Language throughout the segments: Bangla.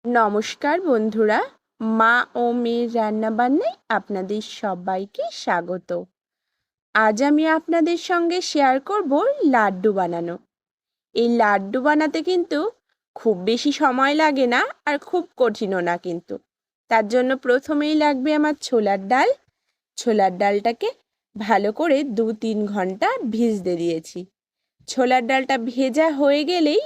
নমস্কার বন্ধুরা, মা ও মেয়ের রান্নাবান্নায় আপনাদের সবাইকে স্বাগত। আজ আমি আপনাদের সঙ্গে শেয়ার করব লাড্ডু বানানো। এই লাড্ডু বানাতে কিন্তু খুব বেশি সময় লাগে না আর খুব কঠিনও না কিন্তু। তার জন্য প্রথমেই লাগবে আমার ছোলার ডাল। ছোলার ডালটাকে ভালো করে 2-3 ঘন্টা ভিজতে দিয়েছি। ছোলার ডালটা ভেজা হয়ে গেলেই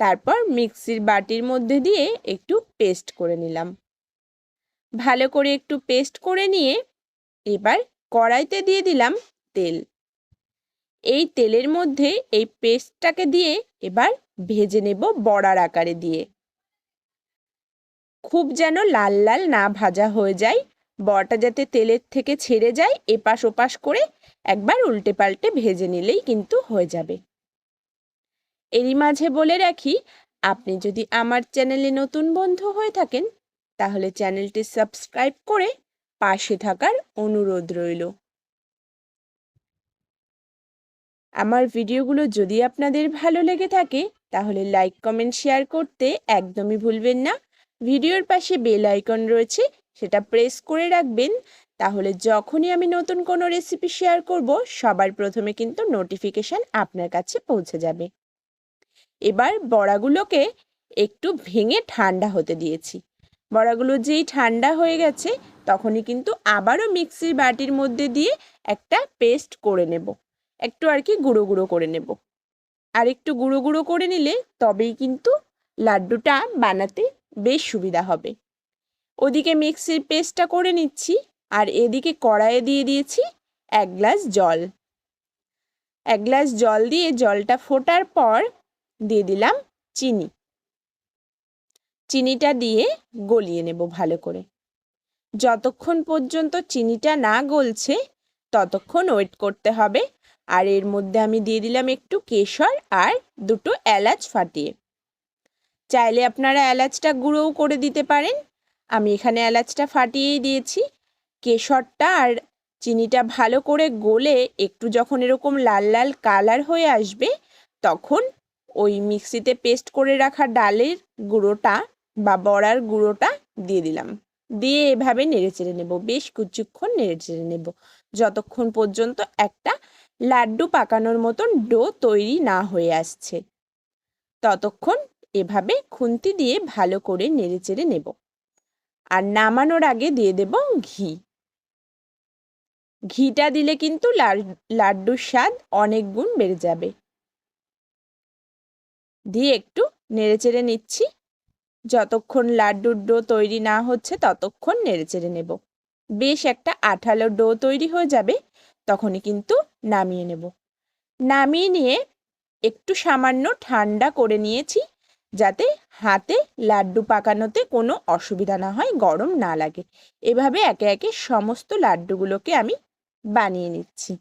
তারপর মিক্সির বাটির মধ্যে দিয়ে একটু পেস্ট করে নিলাম। ভালো করে একটু পেস্ট করে নিয়ে এবার কড়াইতে দিয়ে দিলাম তেল। এই তেলের মধ্যে এই পেস্টটাকে দিয়ে এবার ভেজে নেব বড়ার আকারে দিয়ে। খুব যেন লাল লাল না ভাজা হয়ে যায়, বড়াটা যাতে তেলের থেকে ছেড়ে যায়, এপাশ ওপাশ করে একবার উল্টে পাল্টে ভেজে নিলেই কিন্তু হয়ে যাবে। এরই মাঝে বলে রাখি, আপনি যদি আমার চ্যানেলে নতুন বন্ধু হয়ে থাকেন তাহলে চ্যানেলটি সাবস্ক্রাইব করে পাশে থাকার অনুরোধ রইল। আমার ভিডিওগুলো যদি আপনাদের ভালো লেগে থাকে তাহলে লাইক কমেন্ট শেয়ার করতে একদমই ভুলবেন না। ভিডিওর পাশে বেল আইকন রয়েছে, সেটা প্রেস করে রাখবেন, তাহলে যখনই আমি নতুন কোনো রেসিপি শেয়ার করব সবার প্রথমে কিন্তু নোটিফিকেশান আপনার কাছে পৌঁছে যাবে। এবার বড়াগুলোকে একটু ভেঙে ঠান্ডা হতে দিয়েছি। বড়াগুলো যেই ঠান্ডা হয়ে গেছে তখনই কিন্তু আবারও মিক্সির বাটির মধ্যে দিয়ে একটা পেস্ট করে নেব, একটু আর কি গুঁড়ো গুঁড়ো করে নেব। আর একটু গুঁড়ো গুঁড়ো করে নিলে তবেই কিন্তু লাড্ডুটা বানাতে বেশ সুবিধা হবে। ওদিকে মিক্সির পেস্টটা করে নিচ্ছি আর এদিকে কড়াইয়ে দিয়ে দিয়েছি 1 গ্লাস জল। 1 গ্লাস জল দিয়ে জলটা ফোটার পর দিয়ে দিলাম চিনি। চিনিটা দিয়ে গলিয়ে নেব ভালো করে। যতক্ষণ পর্যন্ত চিনিটা না গলছে ততক্ষণ ওয়েট করতে হবে। আর এর মধ্যে আমি দিয়ে দিলাম একটু কেশর আর 2টো এলাচ ফাটিয়ে। চাইলে আপনারা এলাচটা গুঁড়োও করে দিতে পারেন, আমি এখানে এলাচটা ফাটিয়েই দিয়েছি। কেশরটা আর চিনিটা ভালো করে গলে একটু যখন এরকম লাল লাল কালার হয়ে আসবে তখন ওই মিক্সিতে পেস্ট করে রাখা ডালের গুঁড়োটা বা বড়ার গুঁড়োটা দিয়ে দিলাম। দিয়ে এভাবে নেড়েচেড়ে নেব, বেশ কিছুক্ষণ নেড়েচেড়ে নেব যতক্ষণ পর্যন্ত একটা লাড্ডু পাকানোর মতন ডো তৈরি না হয়ে আসছে। ততক্ষণ এভাবে খুন্তি দিয়ে ভালো করে নেড়েচেড়ে নেব। আর নামানোর আগে দিয়ে দেব ঘি। ঘিটা দিলে কিন্তু লাড্ডুর স্বাদ অনেক গুণ বেড়ে যাবে। দিয়ে একটু নেড়েচেড়ে নিচ্ছি, যতক্ষণ লাড্ডুর ডো তৈরি না হচ্ছে ততক্ষণ নেড়েচেড়ে নেব। বেশ একটা আঠালো ডো তৈরি হয়ে যাবে তখনই কিন্তু নামিয়ে নেব। নামিয়ে নিয়ে একটু সামান্য ঠান্ডা করে নিয়েছি যাতে হাতে লাড্ডু পাকানোতে কোনো অসুবিধা না হয়, গরম না লাগে। এভাবে একে একে সমস্ত লাড্ডুগুলোকে আমি বানিয়ে নিচ্ছি।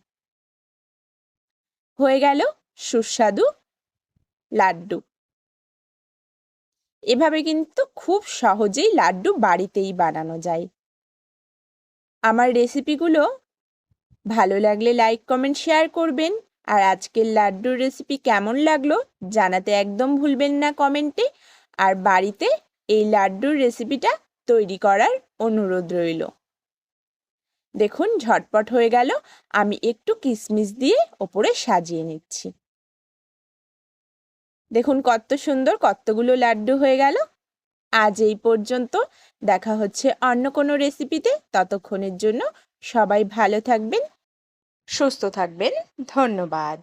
হয়ে গেল সুস্বাদু লাড্ডু। এভাবে কিন্তু খুব সহজেই লাড্ডু বাড়িতেই বানানো যায়। আমার রেসিপিগুলো ভালো লাগলে লাইক কমেন্ট শেয়ার করবেন। আর আজকের লাড্ডুর রেসিপি কেমন লাগলো জানাতে একদম ভুলবেন না কমেন্টে। আর বাড়িতে এই লাড্ডুর রেসিপিটা তৈরি করার অনুরোধ রইল। দেখুন ঝটপট হয়ে গেল। আমি একটু কিশমিশ দিয়ে ওপরে সাজিয়ে নিচ্ছি। দেখুন কত সুন্দর কতগুলো লাড্ডু হয়ে গেল। আজ এই পর্যন্ত, দেখা হচ্ছে অন্য কোনো রেসিপিতে। ততক্ষণের জন্য সবাই ভালো থাকবেন, সুস্থ থাকবেন। ধন্যবাদ।